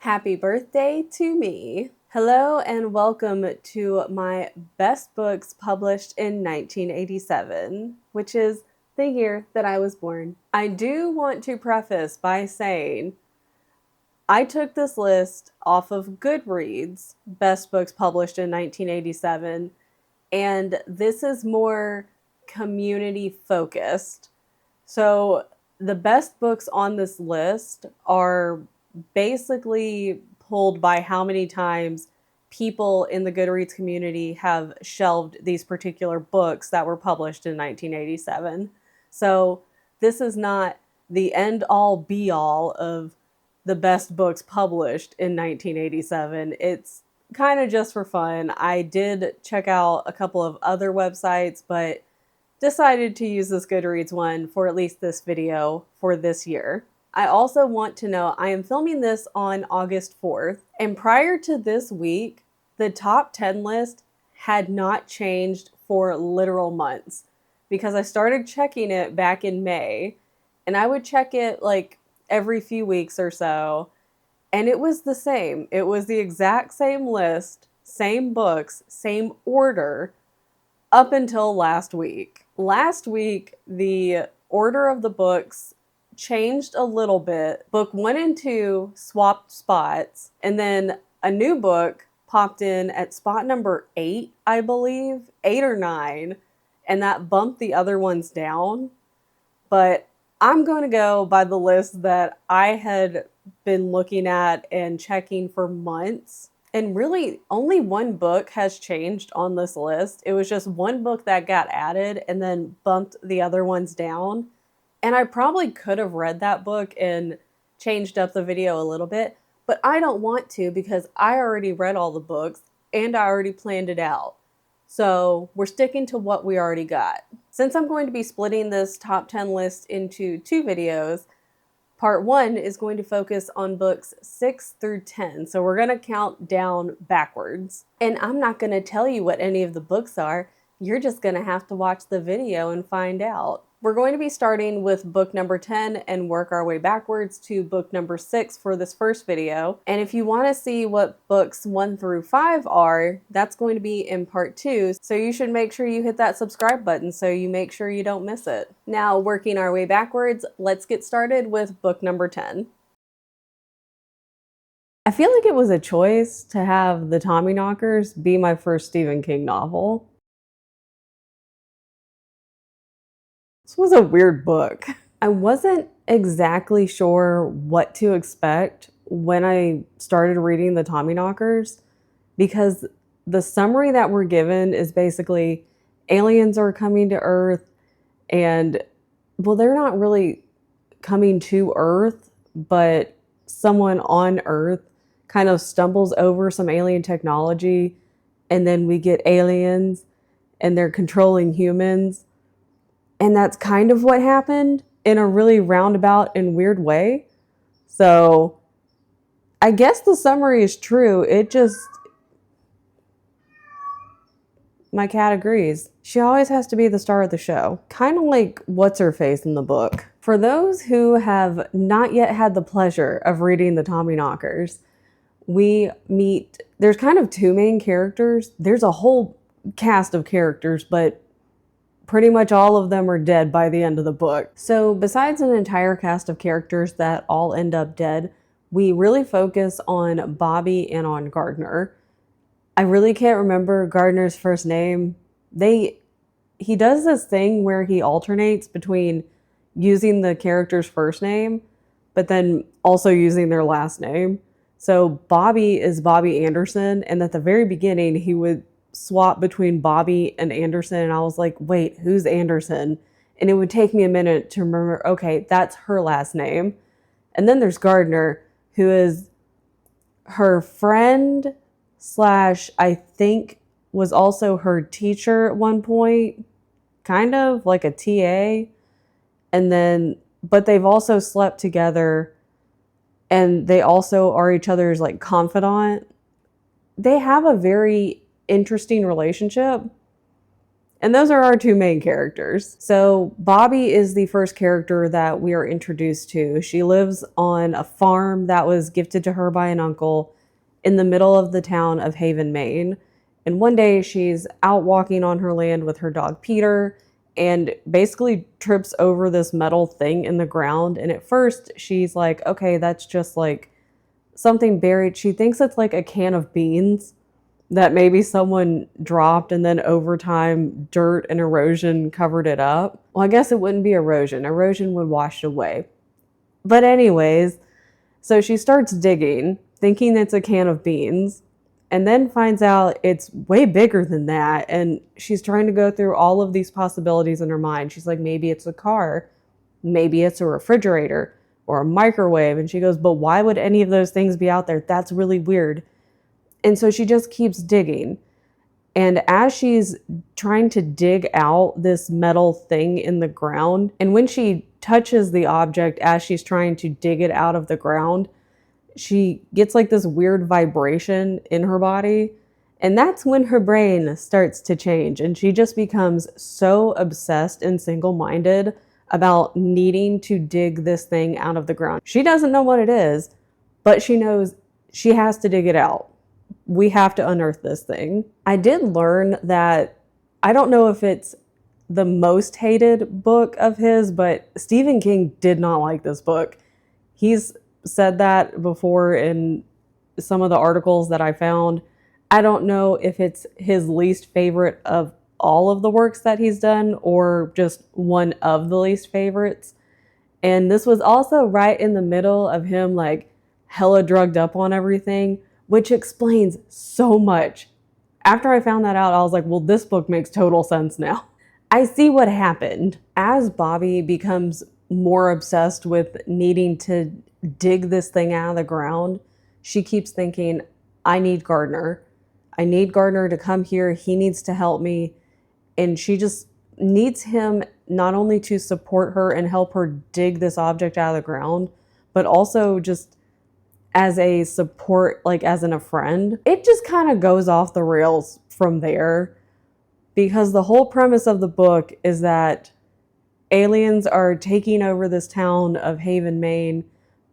Happy birthday to me. Hello and welcome to my best books published in 1987, which is the year that I was born. I do want to preface by saying I took this list off of Goodreads, best books published in 1987, and this is more community focused. So the best books on this list are basically pulled by how many times people in the Goodreads community have shelved these particular books that were published in 1987. So this is not the end all be all of the best books published in 1987. It's kind of just for fun. I did check out a couple of other websites, but decided to use this Goodreads one for at least this video for this year. I also want to know I am filming this on August 4th, and prior to this week, the top 10 list had not changed for literal months because I started checking it back in May, and I would check it like every few weeks or so, and it was the same. It was the exact same list, same books, same order up until last week. Last week, the order of the books changed a little bit. Book 1 and 2 swapped spots, and then a new book popped in at spot number 8, I believe, 8 or 9, and that bumped the other ones down. But I'm going to go by the list that I had been looking at and checking for months. And really, only one book has changed on this list. It was just one book that got added and then bumped the other ones down. And I probably could have read that book and changed up the video a little bit, but I don't want to because I already read all the books and I already planned it out. So we're sticking to what we already got. Since I'm going to be splitting this top 10 list into 2 videos, Part 1 is going to focus on books 6 through 10. So we're going to count down backwards. And I'm not going to tell you what any of the books are. You're just going to have to watch the video and find out. We're going to be starting with book number 10 and work our way backwards to book number 6 for this first video. And if you want to see what books 1 through 5 are, that's going to be in part 2. So you should make sure you hit that subscribe button so you make sure you don't miss it. Now, working our way backwards, let's get started with book number 10. I feel like it was a choice to have The Tommyknockers be my first Stephen King novel. This was a weird book. I wasn't exactly sure what to expect when I started reading The Tommyknockers because the summary that we're given is basically aliens are coming to Earth and, well, they're not really coming to Earth, but someone on Earth kind of stumbles over some alien technology and then we get aliens and they're controlling humans. And that's kind of what happened in a really roundabout and weird way. So I guess the summary is true. My cat agrees. She always has to be the star of the show. Kind of like what's-her-face in the book. For those who have not yet had the pleasure of reading The Tommyknockers, there's kind of 2 main characters. There's a whole cast of characters, but pretty much all of them are dead by the end of the book. So besides an entire cast of characters that all end up dead, we really focus on Bobby and on Gardner. I really can't remember Gardner's first name. He does this thing where he alternates between using the character's first name, but then also using their last name. So Bobby is Bobby Anderson, and at the very beginning, he would swap between Bobby and Anderson, and I was like, wait, who's Anderson? And it would take me a minute to remember, okay, that's her last name. And then there's Gardner, who is her friend / I think was also her teacher at one point, kind of like a TA. And then, but they've also slept together and they also are each other's like confidant. They have a very interesting relationship. And those are our two main characters. So Bobby is the first character that we are introduced to. She lives on a farm that was gifted to her by an uncle in the middle of the town of Haven, Maine. And one day she's out walking on her land with her dog Peter and basically trips over this metal thing in the ground. And at first she's like, okay, that's just like something buried. She thinks it's like a can of beans that maybe someone dropped, and then over time dirt and erosion covered it up. Well, I guess it wouldn't be erosion. Erosion would wash it away. But anyways, so she starts digging, thinking it's a can of beans, and then finds out it's way bigger than that. And she's trying to go through all of these possibilities in her mind. She's like, maybe it's a car, maybe it's a refrigerator or a microwave. And she goes, but why would any of those things be out there? That's really weird. And so she just keeps digging. And as she's trying to dig out this metal thing in the ground, and when she touches the object as she's trying to dig it out of the ground, she gets like this weird vibration in her body. And that's when her brain starts to change. And she just becomes so obsessed and single-minded about needing to dig this thing out of the ground. She doesn't know what it is, but she knows she has to dig it out. We have to unearth this thing. I did learn that, I don't know if it's the most hated book of his, but Stephen King did not like this book. He's said that before in some of the articles that I found. I don't know if it's his least favorite of all of the works that he's done or just one of the least favorites. And this was also right in the middle of him like hella drugged up on everything, which explains so much. After I found that out, I was like, well, this book makes total sense now. I see what happened. As Bobby becomes more obsessed with needing to dig this thing out of the ground, she keeps thinking, I need Gardner. I need Gardner to come here. He needs to help me. And she just needs him not only to support her and help her dig this object out of the ground, but also just as a support, like as in a friend. It just kind of goes off the rails from there, because the whole premise of the book is that aliens are taking over this town of Haven, Maine,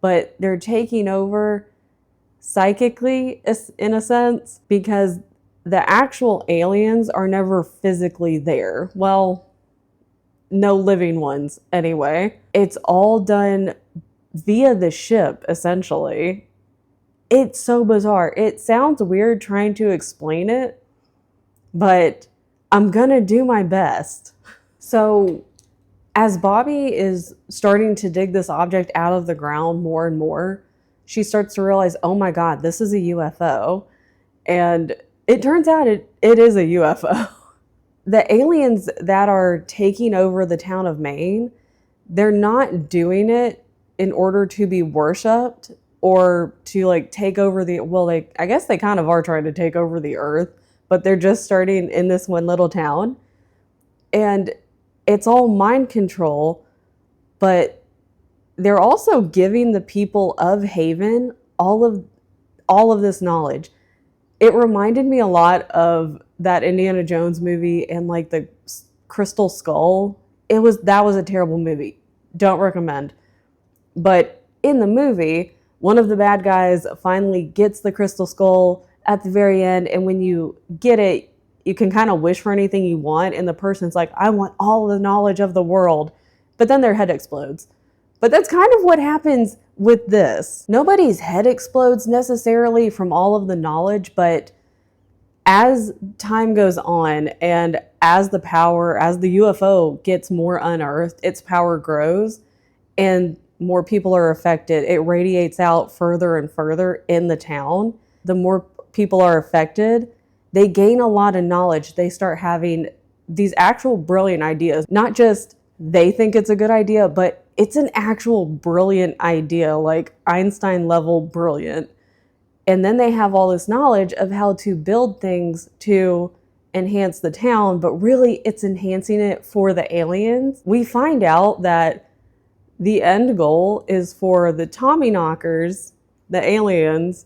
but they're taking over psychically in a sense, because the actual aliens are never physically there. Well, no living ones anyway. It's all done via the ship, essentially. It's so bizarre. It sounds weird trying to explain it, but I'm gonna do my best. So as Bobby is starting to dig this object out of the ground more and more, she starts to realize, oh my God, this is a UFO. And it turns out it is a UFO. The aliens that are taking over the town of Maine, they're not doing it in order to be worshipped or to like take over I guess they kind of are trying to take over the earth, but they're just starting in this one little town. And it's all mind control, but they're also giving the people of Haven all of this knowledge. It reminded me a lot of that Indiana Jones movie and like the Crystal Skull. That was a terrible movie. Don't recommend. But in the movie, one of the bad guys finally gets the Crystal Skull at the very end, and when you get it, you can kind of wish for anything you want, and the person's like, I want all the knowledge of the world, but then their head explodes. But that's kind of what happens with this. Nobody's head explodes necessarily from all of the knowledge, but as time goes on and as the UFO gets more unearthed, its power grows and more people are affected. It radiates out further and further in the town. The more people are affected, they gain a lot of knowledge. They start having these actual brilliant ideas. Not just they think it's a good idea, but it's an actual brilliant idea, like Einstein level brilliant. And then they have all this knowledge of how to build things to enhance the town, but really it's enhancing it for the aliens. We find out that the end goal is for the Tommyknockers, the aliens.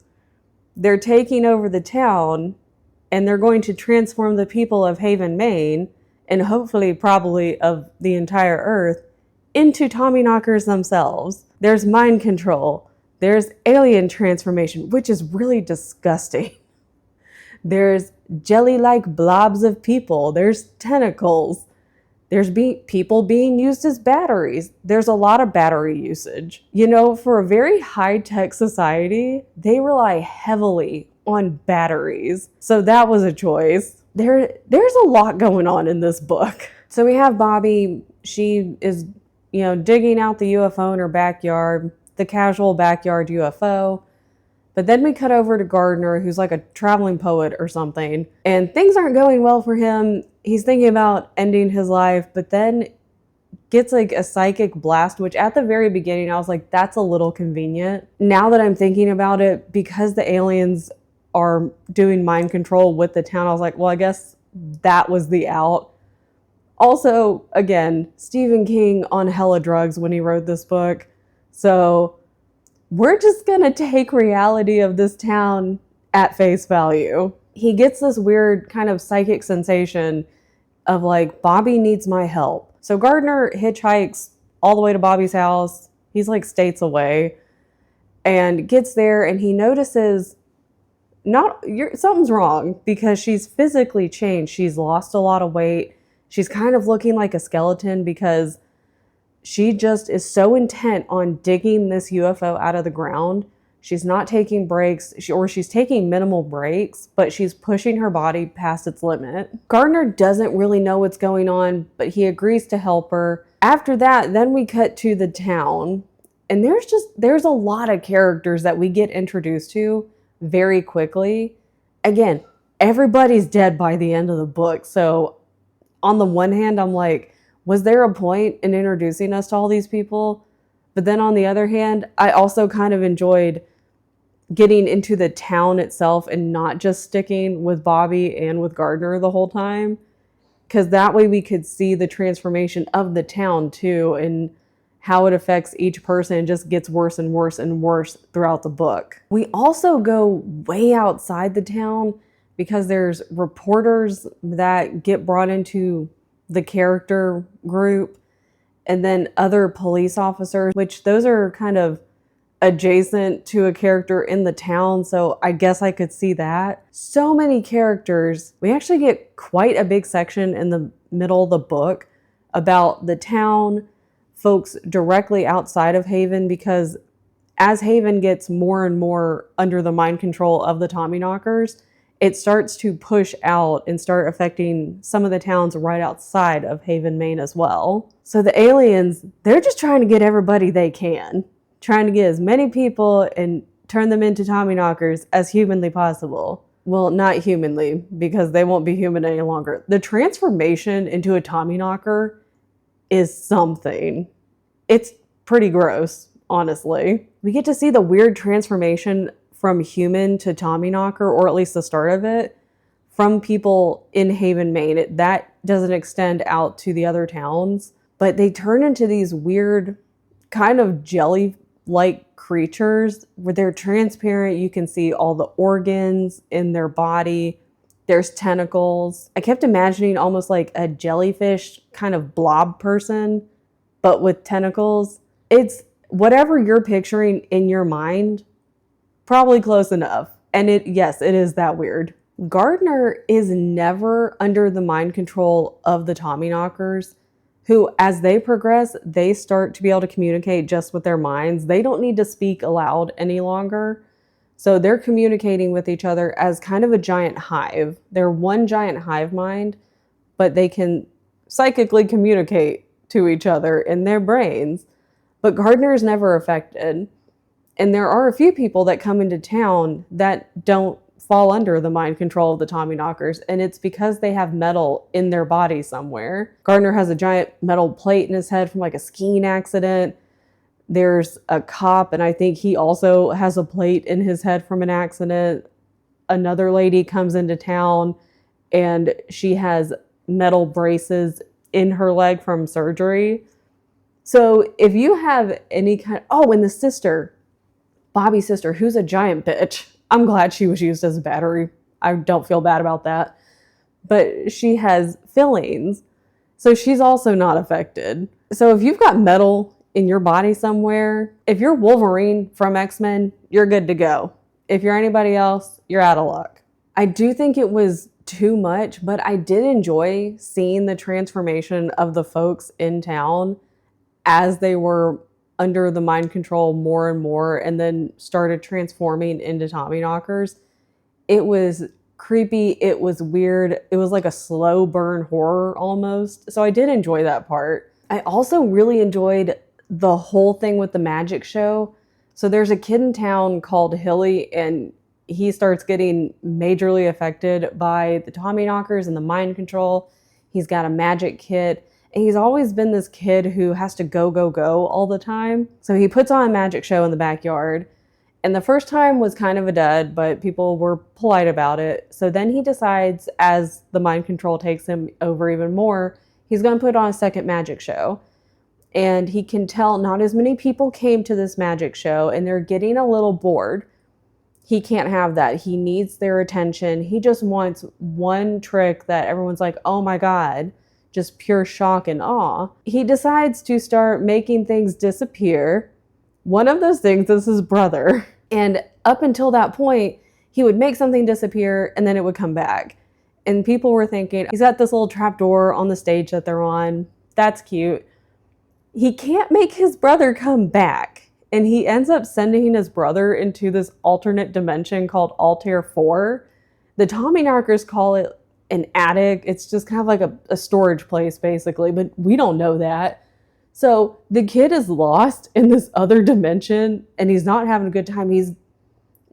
They're taking over the town and they're going to transform the people of Haven, Maine, and hopefully probably of the entire earth, into Tommyknockers themselves. There's mind control. There's alien transformation, which is really disgusting. There's jelly-like blobs of people. There's tentacles. There's people being used as batteries. There's a lot of battery usage. You know, for a very high-tech society, they rely heavily on batteries. So that was a choice. There's a lot going on in this book. So we have Bobby. She is, digging out the UFO in her backyard, the casual backyard UFO. But then we cut over to Gardner, who's like a traveling poet or something, and things aren't going well for him. He's thinking about ending his life, but then gets like a psychic blast, which at the very beginning I was like, that's a little convenient. Now that I'm thinking about it, because the aliens are doing mind control with the town, I was like, well, I guess that was the out. Also, again, Stephen King on hella drugs when he wrote this book. So we're just gonna take reality of this town at face value. He gets this weird kind of psychic sensation of like, Bobby needs my help. So Gardner hitchhikes all the way to Bobby's house. He's like states away and gets there, and he notices something's wrong because she's physically changed. She's lost a lot of weight. She's kind of looking like a skeleton because she just is so intent on digging this UFO out of the ground. She's not taking breaks, or she's taking minimal breaks, but she's pushing her body past its limit. Gardner doesn't really know what's going on, but he agrees to help her. After that, then we cut to the town, and there's a lot of characters that we get introduced to very quickly. Again, everybody's dead by the end of the book. So on the one hand, I'm like, was there a point in introducing us to all these people? But then on the other hand, I also kind of enjoyed getting into the town itself and not just sticking with Bobby and with Gardner the whole time. Because that way we could see the transformation of the town too, and how it affects each person. It just gets worse and worse and worse throughout the book. We also go way outside the town because there's reporters that get brought into the character group, and then other police officers, which those are kind of adjacent to a character in the town, so I guess I could see that. So many characters. We actually get quite a big section in the middle of the book about the town, folks directly outside of Haven, because as Haven gets more and more under the mind control of the Tommyknockers, it starts to push out and start affecting some of the towns right outside of Haven, Maine as well. So the aliens, they're just trying to get everybody they can, trying to get as many people and turn them into Tommyknockers as humanly possible. Well, not humanly, because they won't be human any longer. The transformation into a Tommyknocker is something. It's pretty gross, honestly. We get to see the weird transformation from human to Tommyknocker, or at least the start of it, from people in Haven, Maine. That doesn't extend out to the other towns, but they turn into these weird kind of jelly-like creatures where they're transparent. You can see all the organs in their body. There's tentacles. I kept imagining almost like a jellyfish kind of blob person, but with tentacles. It's whatever you're picturing in your mind, probably close enough. And yes, it is that weird. Gardner is never under the mind control of the Tommyknockers, who, as they progress, they start to be able to communicate just with their minds. They don't need to speak aloud any longer. So they're communicating with each other as kind of a giant hive. They're one giant hive mind, but they can psychically communicate to each other in their brains. But Gardner is never affected. And there are a few people that come into town that don't fall under the mind control of the Tommyknockers, and it's because they have metal in their body somewhere. Gardner has a giant metal plate in his head from like a skiing accident. There's a cop, and I think he also has a plate in his head from an accident. Another lady comes into town, and she has metal braces in her leg from surgery. So if you have any kind... Oh, and the sister... Bobby's sister, who's a giant bitch. I'm glad she was used as a battery. I don't feel bad about that. But she has fillings. So she's also not affected. So if you've got metal in your body somewhere, if you're Wolverine from X-Men, you're good to go. If you're anybody else, you're out of luck. I do think it was too much, but I did enjoy seeing the transformation of the folks in town as they were under the mind control more and more, and then started transforming into Tommyknockers. It was creepy. It was weird. It was like a slow burn horror almost. So I did enjoy that part. I also really enjoyed the whole thing with the magic show. So there's a kid in town called Hilly, and he starts getting majorly affected by the Tommyknockers and the mind control. He's got a magic kit, and he's always been this kid who has to go, go, go all the time. So he puts on a magic show in the backyard, and the first time was kind of a dud, but people were polite about it. So then he decides, as the mind control takes him over even more, he's going to put on a second magic show. And he can tell not as many people came to this magic show, and they're getting a little bored. He can't have that. He needs their attention. He just wants one trick that everyone's like, oh my God, just pure shock and awe. He decides to start making things disappear. One of those things is his brother. And up until that point, he would make something disappear and then it would come back. And people were thinking, he's got this little trapdoor on the stage that they're on. That's cute. He can't make his brother come back. And he ends up sending his brother into this alternate dimension called Altair 4. The Tommyknockers call it an attic. It's just kind of like a storage place, basically, but we don't know that. So the kid is lost in this other dimension, and he's not having a good time. He's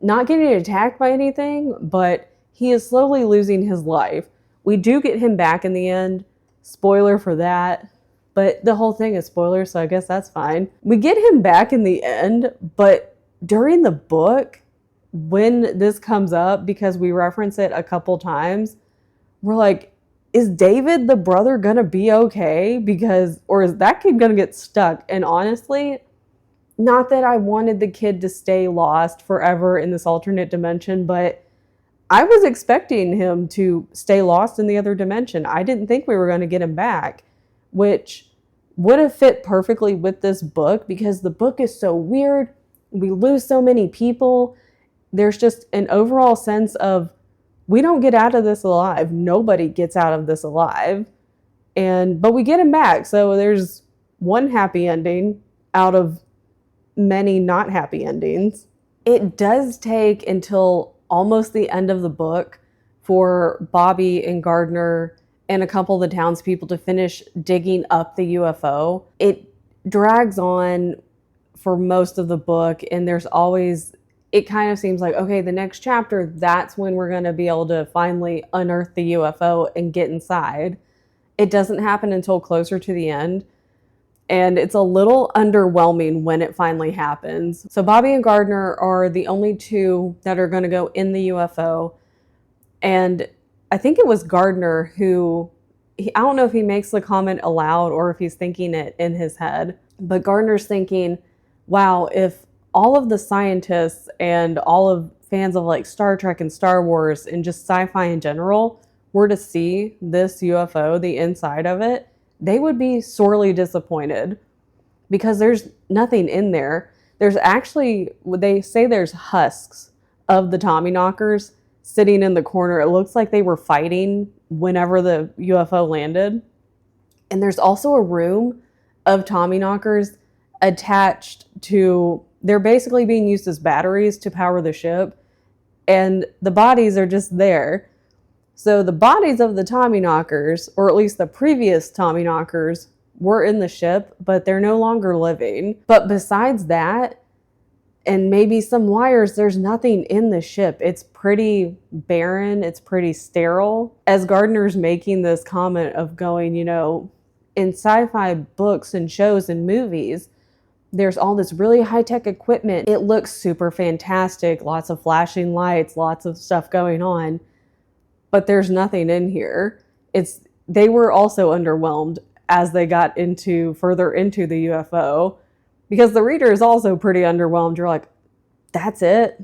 not getting attacked by anything, but he is slowly losing his life. We do get him back in the end. Spoiler for that. But the whole thing is spoilers, so I guess that's fine. We get him back in the end, but during the book, when this comes up, because we reference it a couple times, we're like, is David, the brother, gonna be okay? Or is that kid gonna get stuck? And honestly, not that I wanted the kid to stay lost forever in this alternate dimension, but I was expecting him to stay lost in the other dimension. I didn't think we were gonna get him back, which would have fit perfectly with this book because the book is so weird. We lose so many people. There's just an overall sense of we don't get out of this alive. Nobody gets out of this alive. But we get him back. So there's one happy ending out of many not happy endings. It does take until almost the end of the book for Bobby and Gardner and a couple of the townspeople to finish digging up the UFO. It drags on for most of the book, and it kind of seems like, okay, the next chapter, that's when we're going to be able to finally unearth the UFO and get inside. It doesn't happen until closer to the end, and it's a little underwhelming when it finally happens. So Bobby and Gardner are the only two that are going to go in the UFO, and I think it was Gardner who, I don't know if he makes the comment aloud or if he's thinking it in his head, but Gardner's thinking, wow, if all of the scientists and all of fans of like Star Trek and Star Wars and just sci-fi in general were to see this UFO, the inside of it, they would be sorely disappointed because there's nothing in there. There's actually, they say there's husks of the Tommyknockers sitting in the corner. It looks like they were fighting whenever the UFO landed. And there's also a room of Tommyknockers attached to, they're basically being used as batteries to power the ship. And the bodies are just there. So the bodies of the Tommyknockers, or at least the previous Tommyknockers, were in the ship, but they're no longer living. But besides that, and maybe some wires, there's nothing in the ship. It's pretty barren. It's pretty sterile. As Gardner's making this comment of going, in sci-fi books and shows and movies, there's all this really high-tech equipment. It looks super fantastic. Lots of flashing lights, lots of stuff going on. But there's nothing in here. They were also underwhelmed as they got further into the UFO. Because the reader is also pretty underwhelmed. You're like, that's it?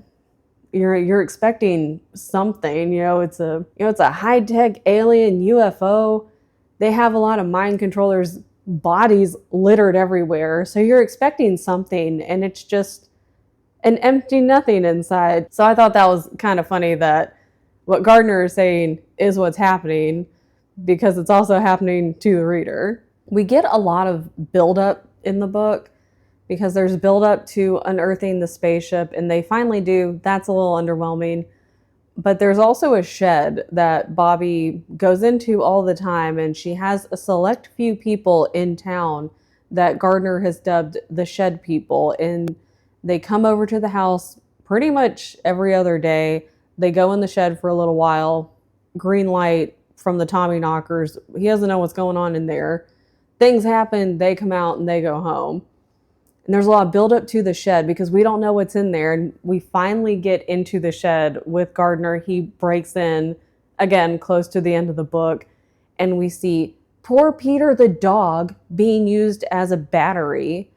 You're expecting something. It's a high-tech alien UFO. they have a lot of mind controllers' bodies littered everywhere. So you're expecting something, and it's just an empty nothing inside. So I thought that was kind of funny that what Gardner is saying is what's happening, because it's also happening to the reader. We get a lot of buildup in the book because there's buildup to unearthing the spaceship, and they finally do. That's a little underwhelming. But there's also a shed that Bobby goes into all the time, and she has a select few people in town that Gardner has dubbed the shed people, and they come over to the house pretty much every other day. They go in the shed for a little while, green light from the Tommyknockers. He doesn't know what's going on in there. Things happen, they come out, and they go home. And there's a lot of buildup to the shed because we don't know what's in there. And we finally get into the shed with Gardner. He breaks in, again, close to the end of the book. And we see poor Peter the dog being used as a battery.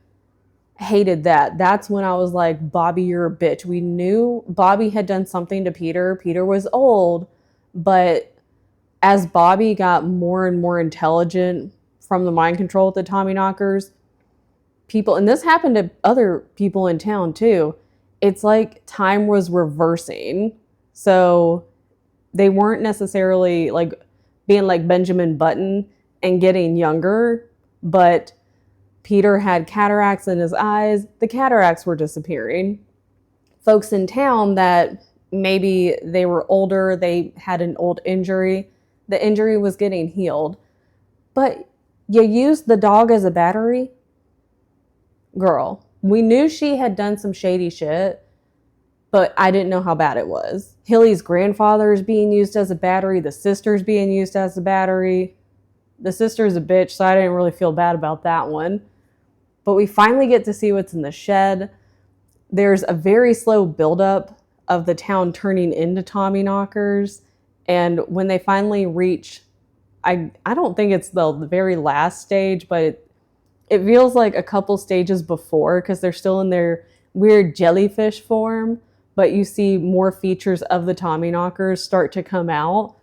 Hated that. That's when I was like, Bobby, you're a bitch. We knew Bobby had done something to Peter. Peter was old. But as Bobby got more and more intelligent from the mind control with the Tommyknockers, people, and this happened to other people in town too, it's like time was reversing. So they weren't necessarily like being like Benjamin Button and getting younger, but Peter had cataracts in his eyes. The cataracts were disappearing. Folks in town that maybe they were older, they had an old injury, the injury was getting healed. But you used the dog as a battery? Girl, we knew she had done some shady shit, but I didn't know how bad it was. Hilly's grandfather is being used as a battery. The sister's being used as a battery. The sister's a bitch, so I didn't really feel bad about that one. But we finally get to see what's in the shed. There's a very slow buildup of the town turning into Tommyknockers. And when they finally reach, I don't think it's the very last stage, but it feels like a couple stages before, because they're still in their weird jellyfish form, but you see more features of the Tommyknockers start to come out.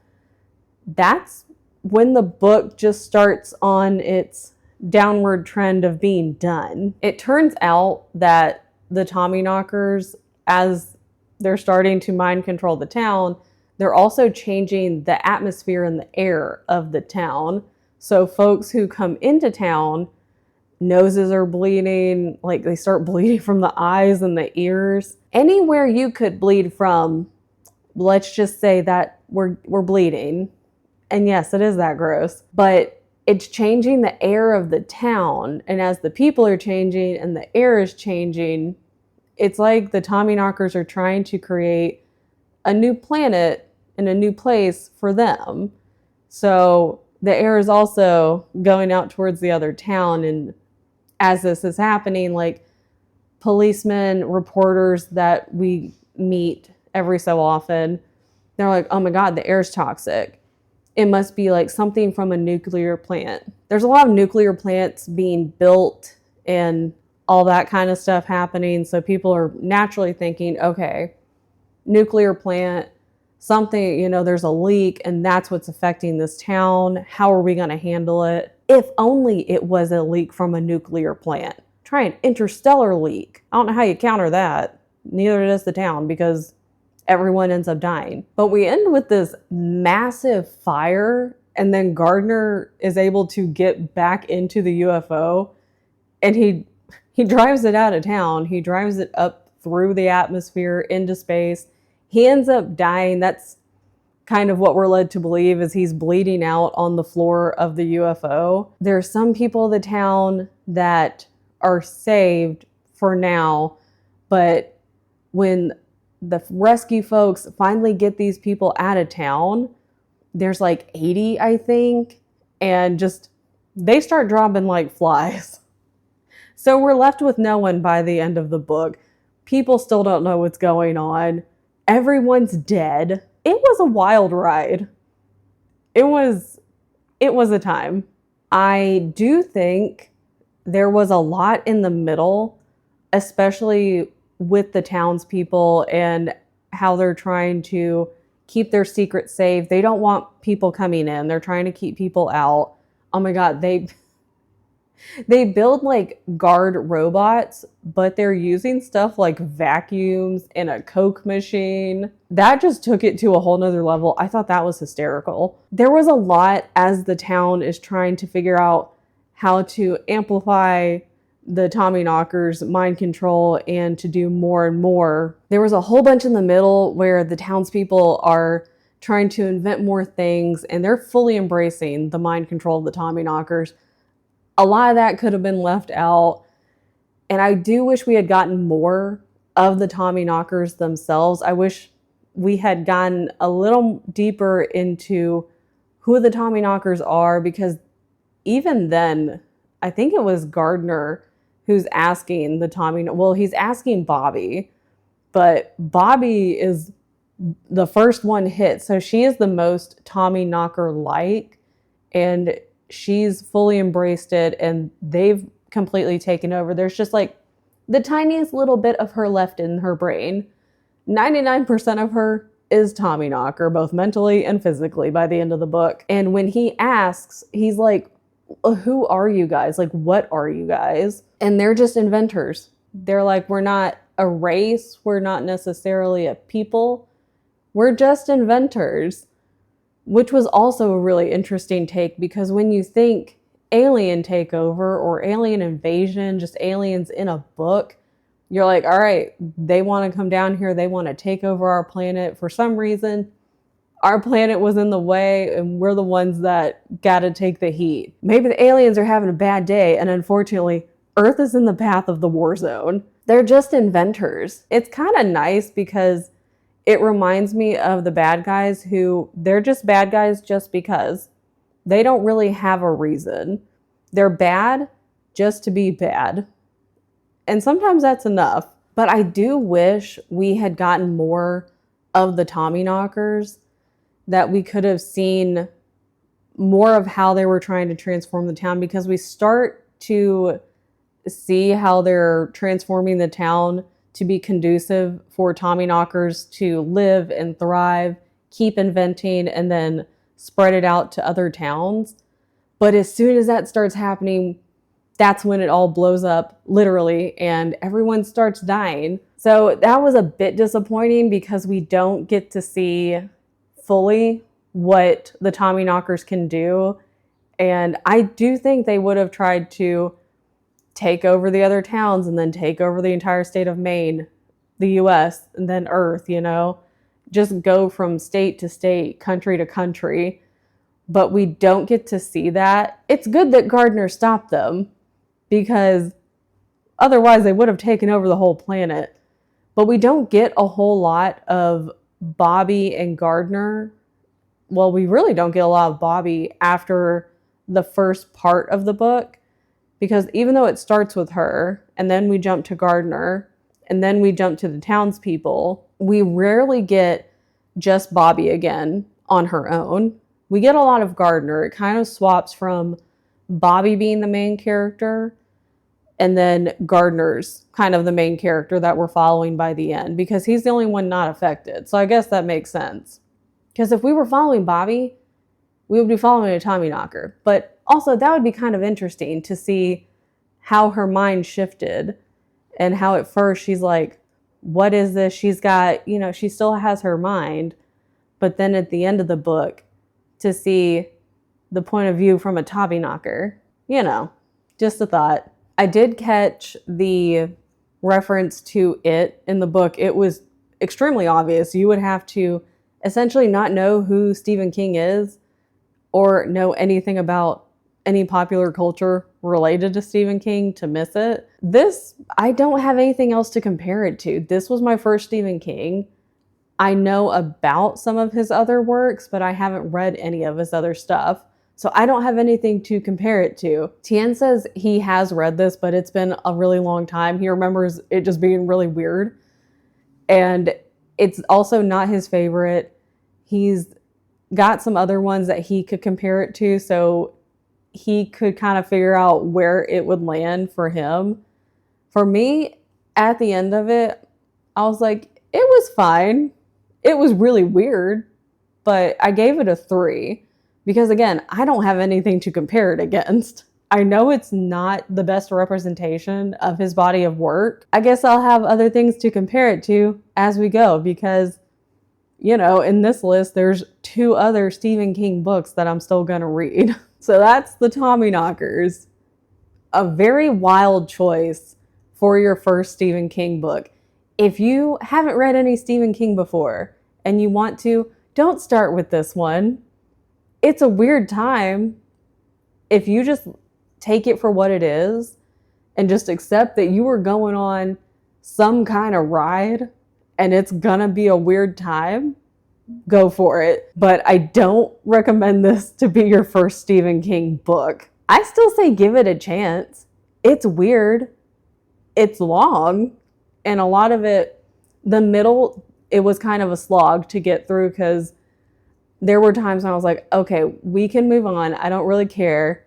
That's when the book just starts on its downward trend of being done. It turns out that the Tommyknockers, as they're starting to mind control the town, they're also changing the atmosphere and the air of the town. So folks who come into town, noses are bleeding, like they start bleeding from the eyes and the ears. Anywhere you could bleed from, let's just say that we're bleeding. And yes, it is that gross. But it's changing the air of the town. And as the people are changing and the air is changing, it's like the Tommyknockers are trying to create a new planet and a new place for them. So the air is also going out towards the other town. And as this is happening, like policemen, reporters that we meet every so often, they're like, oh my God, the air's toxic. It must be like something from a nuclear plant. There's a lot of nuclear plants being built and all that kind of stuff happening. So people are naturally thinking, okay, nuclear plant, something, you know, there's a leak and that's what's affecting this town. How are we going to handle it? If only it was a leak from a nuclear plant. Try an interstellar leak. I don't know how you counter that. Neither does the town, because everyone ends up dying. But we end with this massive fire, and then Gardner is able to get back into the UFO, and he drives it out of town. He drives it up through the atmosphere into space. He ends up dying. That's kind of what we're led to believe, is he's bleeding out on the floor of the UFO. There are some people in the town that are saved for now, but when the rescue folks finally get these people out of town, there's like 80, I think, and just they start dropping like flies. So we're left with no one by the end of the book. People still don't know what's going on. Everyone's dead. It was a wild ride. It was a time. I do think there was a lot in the middle, especially with the townspeople and how they're trying to keep their secret safe. They don't want people coming in. They're trying to keep people out. Oh my God, they build like guard robots, but they're using stuff like vacuums and a Coke machine. That just took it to a whole nother level. I thought that was hysterical. There was a lot as the town is trying to figure out how to amplify the Tommyknockers' mind control and to do more and more. There was a whole bunch in the middle where the townspeople are trying to invent more things and they're fully embracing the mind control of the Tommyknockers. A lot of that could have been left out. And I do wish we had gotten more of the Tommyknockers themselves. I wish we had gotten a little deeper into who the Tommyknockers are, because even then, I think it was Gardner who's asking he's asking Bobby, but Bobby is the first one hit. So she is the most Tommyknocker-like, and she's fully embraced it, and they've completely taken over. There's just like the tiniest little bit of her left in her brain. 99% of her is Tommyknocker, both mentally and physically, by the end of the book. And when he asks, he's like, who are you guys? Like, what are you guys? And they're just inventors. They're like, we're not a race. We're not necessarily a people. We're just inventors. Which was also a really interesting take, because when you think alien takeover or alien invasion, just aliens in a book, you're like, all right, they want to come down here. They want to take over our planet. For some reason, our planet was in the way and we're the ones that got to take the heat. Maybe the aliens are having a bad day and unfortunately, Earth is in the path of the war zone. They're just inventors. It's kind of nice because it reminds me of the bad guys who, they're just bad guys just because. They don't really have a reason. They're bad just to be bad. And sometimes that's enough. But I do wish we had gotten more of the Tommyknockers, that we could have seen more of how they were trying to transform the town, because we start to see how they're transforming the town to be conducive for Tommyknockers to live and thrive, keep inventing, and then spread it out to other towns. But as soon as that starts happening, that's when it all blows up, literally, and everyone starts dying. So that was a bit disappointing because we don't get to see fully what the Tommyknockers can do. And I do think they would have tried to take over the other towns and then take over the entire state of Maine, the US, and then Earth, just go from state to state, country to country. But we don't get to see that. It's good that Gardner stopped them, because otherwise they would have taken over the whole planet. But we don't get a whole lot of Bobby and Gardner. Well, we really don't get a lot of Bobby after the first part of the book, because even though it starts with her, and then we jump to Gardner, and then we jump to the townspeople, we rarely get just Bobby again on her own. We get a lot of Gardner. It kind of swaps from Bobby being the main character, and then Gardner's kind of the main character that we're following by the end, because he's the only one not affected. So I guess that makes sense. Because if we were following Bobby, we would be following a Tommyknocker. But also, that would be kind of interesting to see how her mind shifted, and how at first she's like, what is this? She's got, she still has her mind. But then at the end of the book, to see the point of view from a Tommyknocker, just a thought. I did catch the reference to it in the book. It was extremely obvious. You would have to essentially not know who Stephen King is or know anything about any popular culture related to Stephen King to miss it. This, I don't have anything else to compare it to. This was my first Stephen King. I know about some of his other works, but I haven't read any of his other stuff. So I don't have anything to compare it to. Tien says he has read this, but it's been a really long time. He remembers it just being really weird. And it's also not his favorite. He's got some other ones that he could compare it to, so he could kind of figure out where it would land for him. For me, at the end of it, I was like, it was fine. It was really weird, but I gave it a 3. Because again, I don't have anything to compare it against. I know it's not the best representation of his body of work. I guess I'll have other things to compare it to as we go because, you know, in this list, there's 2 other Stephen King books that I'm still gonna read. So that's the Tommyknockers. A very wild choice for your first Stephen King book. If you haven't read any Stephen King before and you want to, don't start with this one. It's a weird time. If you just take it for what it is and just accept that you were going on some kind of ride and it's gonna be a weird time, go for it. But I don't recommend this to be your first Stephen King book. I still say give it a chance. It's weird. It's long. And a lot of it, the middle, it was kind of a slog to get through because there were times when I was like, okay, we can move on. I don't really care.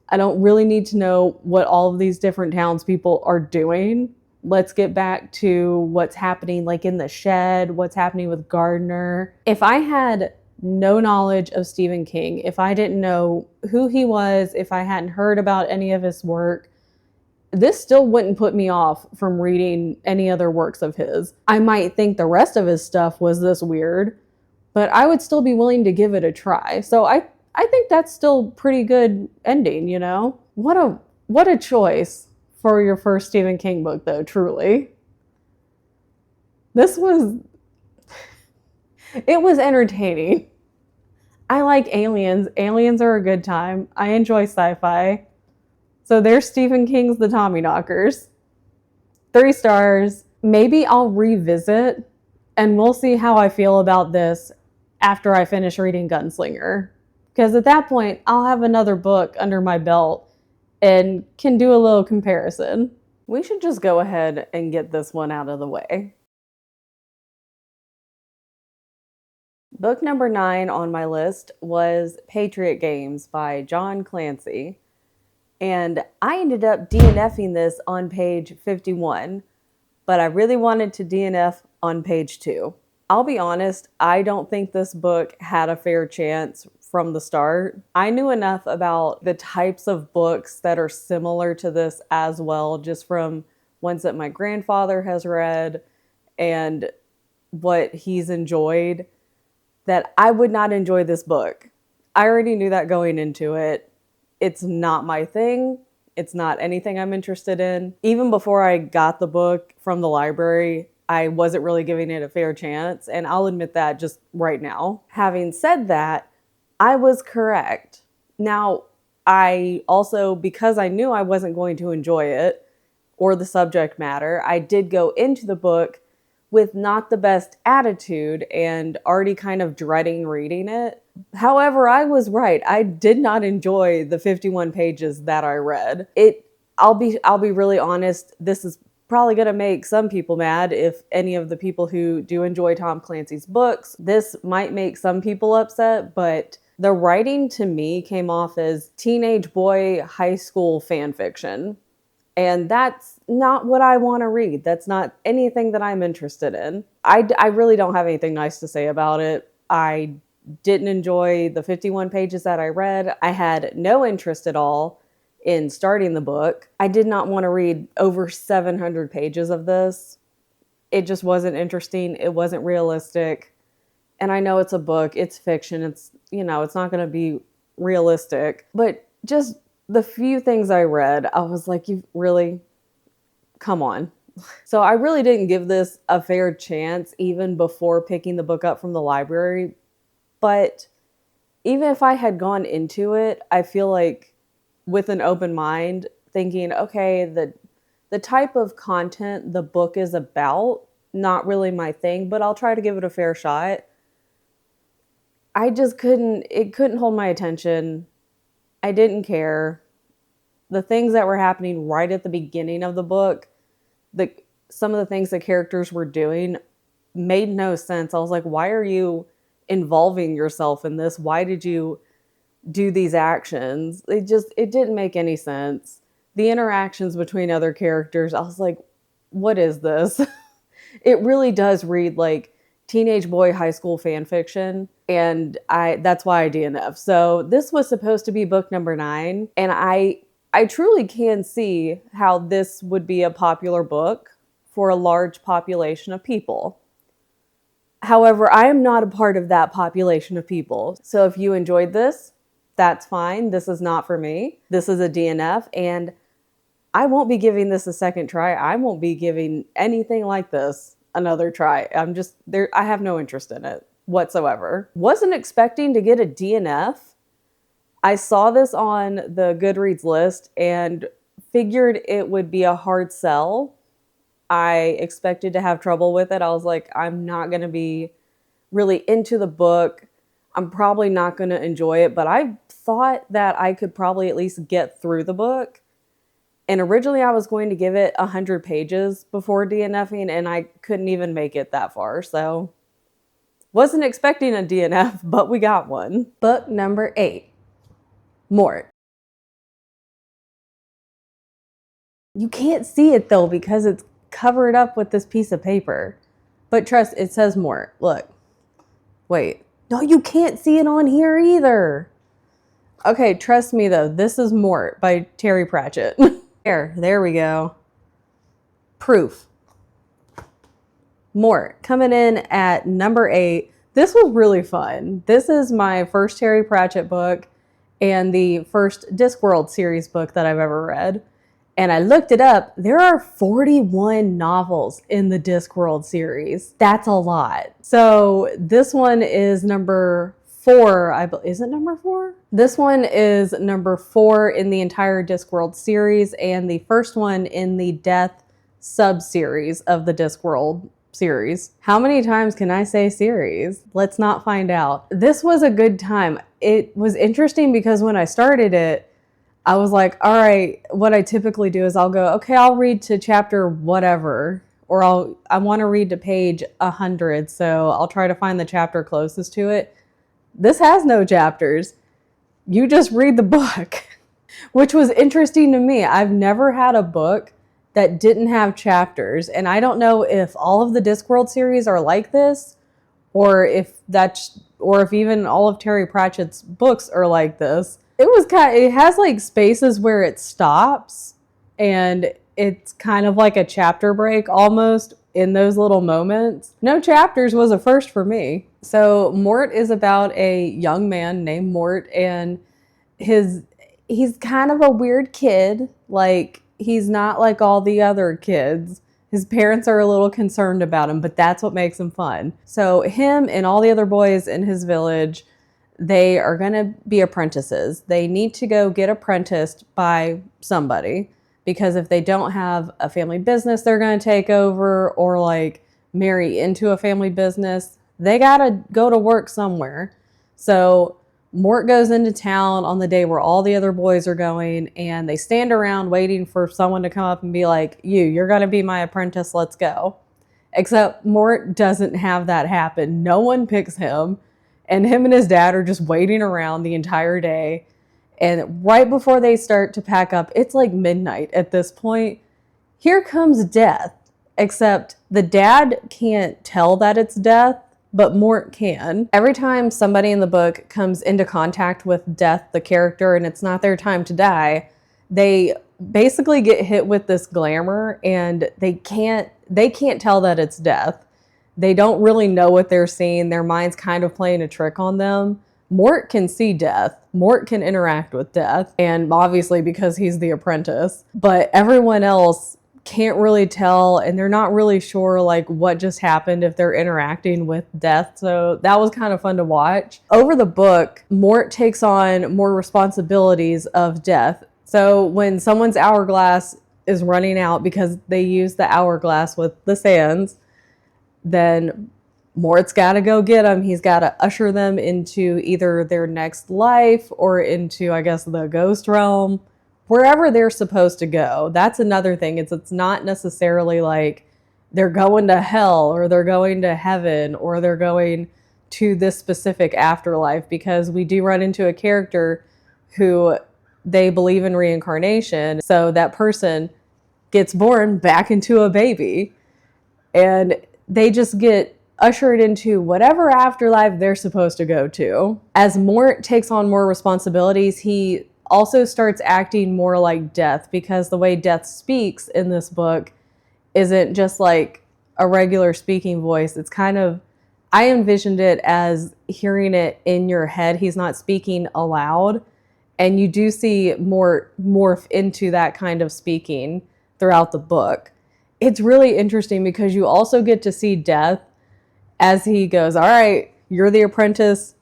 I don't really need to know what all of these different townspeople are doing. Let's get back to what's happening like in the shed, what's happening with Gardner. If I had no knowledge of Stephen King, if I didn't know who he was, if I hadn't heard about any of his work, this still wouldn't put me off from reading any other works of his. I might think the rest of his stuff was this weird, but I would still be willing to give it a try. So I think that's still pretty good ending, you know? What a choice for your first Stephen King book, though, truly. It was entertaining. I like aliens. Aliens are a good time. I enjoy sci-fi. So there's Stephen King's The Tommyknockers. 3 stars. Maybe I'll revisit and we'll see how I feel about this after I finish reading Gunslinger. Because at that point, I'll have another book under my belt and can do a little comparison. We should just go ahead and get this one out of the way. Book number 9 on my list was Patriot Games by John Clancy. And I ended up DNFing this on page 51, but I really wanted to DNF on page 2. I'll be honest, I don't think this book had a fair chance from the start. I knew enough about the types of books that are similar to this as well, just from ones that my grandfather has read and what he's enjoyed, that I would not enjoy this book. I already knew that going into it. It's not my thing. It's not anything I'm interested in. Even before I got the book from the library, I wasn't really giving it a fair chance, and I'll admit that just right now. Having said that, I was correct. Now, I also, because I knew I wasn't going to enjoy it or the subject matter, I did go into the book with not the best attitude and already kind of dreading reading it. However, I was right. I did not enjoy the 51 pages that I read. I'll be really honest, this is probably going to make some people mad. If any of the people who do enjoy Tom Clancy's books, this might make some people upset, but the writing to me came off as teenage boy high school fan fiction. And that's not what I want to read. That's not anything that I'm interested in. I really don't have anything nice to say about it. I didn't enjoy the 51 pages that I read. I had no interest at all in starting the book. I did not want to read over 700 pages of this. It just wasn't interesting. It wasn't realistic. And I know it's a book, it's fiction, it's, you know, it's not going to be realistic. But just the few things I read, I was like, you really? Come on. So I really didn't give this a fair chance even before picking the book up from the library. But even if I had gone into it, I feel like with an open mind, thinking, okay, the type of content the book is about, not really my thing, but I'll try to give it a fair shot. It couldn't hold my attention. I didn't care. The things that were happening right at the beginning of the book, some of the things the characters were doing made no sense. I was like, why are you involving yourself in this? Why did you do these actions? It didn't make any sense. The interactions between other characters, I was like, what is this? It really does read like teenage boy high school fan fiction, and that's why I DNF. So this was supposed to be book number 9, and I truly can see how this would be a popular book for a large population of people. However, I am not a part of that population of people. So if you enjoyed this, that's fine. This is not for me. This is a DNF, and I won't be giving this a second try. I won't be giving anything like this another try. I'm just there. I have no interest in it whatsoever. Wasn't expecting to get a DNF. I saw this on the Goodreads list and figured it would be a hard sell. I expected to have trouble with it. I was like, I'm not going to be really into the book. I'm probably not going to enjoy it, but I thought that I could probably at least get through the book. And originally I was going to give it 100 pages before DNFing, and I couldn't even make it that far. So wasn't expecting a DNF, but we got one. Book number 8, Mort. You can't see it though because it's covered up with this piece of paper. But trust, it says Mort. Look. Wait. No, you can't see it on here either. Okay, trust me though. This is Mort by Terry Pratchett. There we go. Proof. Mort coming in at number 8. This was really fun. This is my first Terry Pratchett book and the first Discworld series book that I've ever read. And I looked it up. There are 41 novels in the Discworld series. That's a lot. So this one is number 4. Is it number 4? This one is number 4 in the entire Discworld series and the first one in the Death sub-series of the Discworld series. How many times can I say series? Let's not find out. This was a good time. It was interesting because when I started it, I was like, all right, what I typically do is I'll go, okay, I'll read to chapter whatever, or I want to read to page 100, so I'll try to find the chapter closest to it. This has no chapters. You just read the book, which was interesting to me. I've never had a book that didn't have chapters, and I don't know if all of the Discworld series are like this, or if even all of Terry Pratchett's books are like this. It has like spaces where it stops, and it's kind of like a chapter break almost in those little moments. No chapters was a first for me. So Mort is about a young man named Mort, and he's kind of a weird kid. Like, he's not like all the other kids. His parents are a little concerned about him, but that's what makes him fun. So him and all the other boys in his village, they are going to be apprentices. They need to go get apprenticed by somebody, because if they don't have a family business they're going to take over, or like marry into a family business, they got to go to work somewhere. So Mort goes into town on the day where all the other boys are going, and they stand around waiting for someone to come up and be like, you're going to be my apprentice, let's go. Except Mort doesn't have that happen. No one picks him. And him and his dad are just waiting around the entire day. And right before they start to pack up, it's like midnight at this point. Here comes death. Except the dad can't tell that it's death, but Mort can. Every time somebody in the book comes into contact with Death, the character, and it's not their time to die, they basically get hit with this glamour, and they can't tell that it's death. They don't really know what they're seeing. Their mind's kind of playing a trick on them. Mort can see death. Mort can interact with death, and obviously because he's the apprentice. But everyone else can't really tell, and they're not really sure like what just happened if they're interacting with death. So that was kind of fun to watch. Over the book, Mort takes on more responsibilities of death. So when someone's hourglass is running out because they use the hourglass with the sands, then Mort's got to go get them. He's got to usher them into either their next life or into, I guess, the ghost realm, wherever they're supposed to go. That's another thing. It's not necessarily like they're going to hell or they're going to heaven or they're going to this specific afterlife, because we do run into a character who they believe in reincarnation. So that person gets born back into a baby, and they just get ushered into whatever afterlife they're supposed to go to. As Mort takes on more responsibilities, he also starts acting more like Death, because the way Death speaks in this book isn't just like a regular speaking voice. It's kind of, I envisioned it as hearing it in your head. He's not speaking aloud. And you do see more morph into that kind of speaking throughout the book. It's really interesting because you also get to see Death as he goes, all right, you're the apprentice,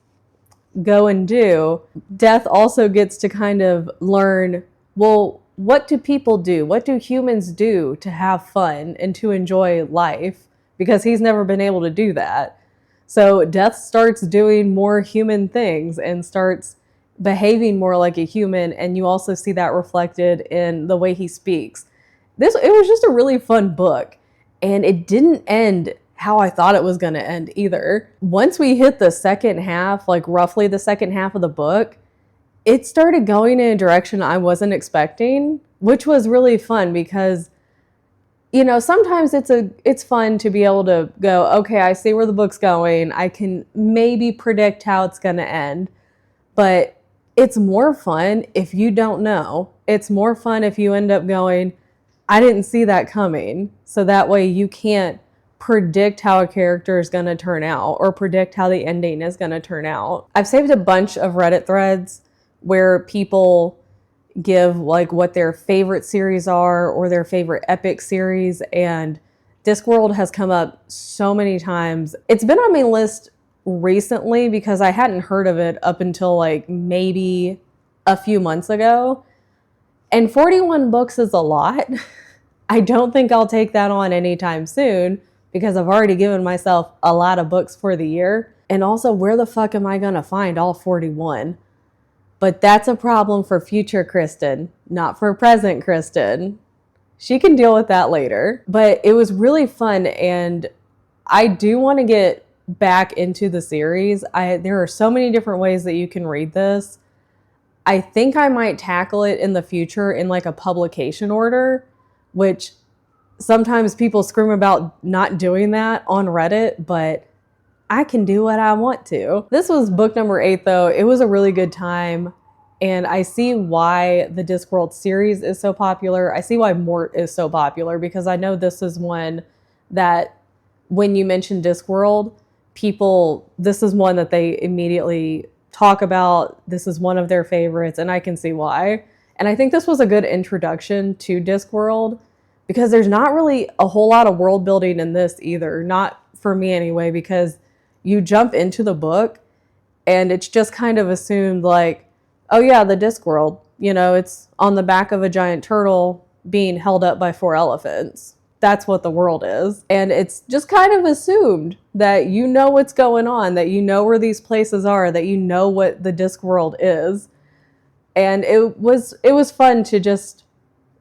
go and do. Death also gets to kind of learn, well, what do people do? What do humans do to have fun and to enjoy life? Because he's never been able to do that. So Death starts doing more human things and starts behaving more like a human, and you also see that reflected in the way he speaks. It was just a really fun book, and it didn't end how I thought it was going to end either. Once we hit the second half, like roughly the second half of the book, it started going in a direction I wasn't expecting, which was really fun because, you know, sometimes it's fun to be able to go, okay, I see where the book's going. I can maybe predict how it's going to end, but it's more fun if you don't know. It's more fun if you end up going, I didn't see that coming. So that way you can't predict how a character is going to turn out or predict how the ending is going to turn out. I've saved a bunch of Reddit threads where people give like what their favorite series are or their favorite epic series, and Discworld has come up so many times. It's been on my list recently because I hadn't heard of it up until like maybe a few months ago, and 41 books is a lot. I don't think I'll take that on anytime soon because I've already given myself a lot of books for the year. And also, where the fuck am I gonna find all 41? But that's a problem for future Kristin, not for present Kristin. She can deal with that later. But it was really fun, and I do want to get back into the series. There are so many different ways that you can read this. I think I might tackle it in the future in like a publication order, which sometimes people scream about not doing that on Reddit, but I can do what I want to. This was book number 8 though. It was a really good time, and I see why the Discworld series is so popular. I see why Mort is so popular, because I know this is one that when you mention Discworld, this is one that they immediately talk about. This is one of their favorites, and I can see why. And I think this was a good introduction to Discworld, because there's not really a whole lot of world building in this either. Not for me anyway, because you jump into the book and it's just kind of assumed like, oh yeah, the Discworld, you know, it's on the back of a giant turtle being held up by 4 elephants. That's what the world is. And it's just kind of assumed that you know what's going on, that you know where these places are, that you know what the Discworld is. And it was fun to just,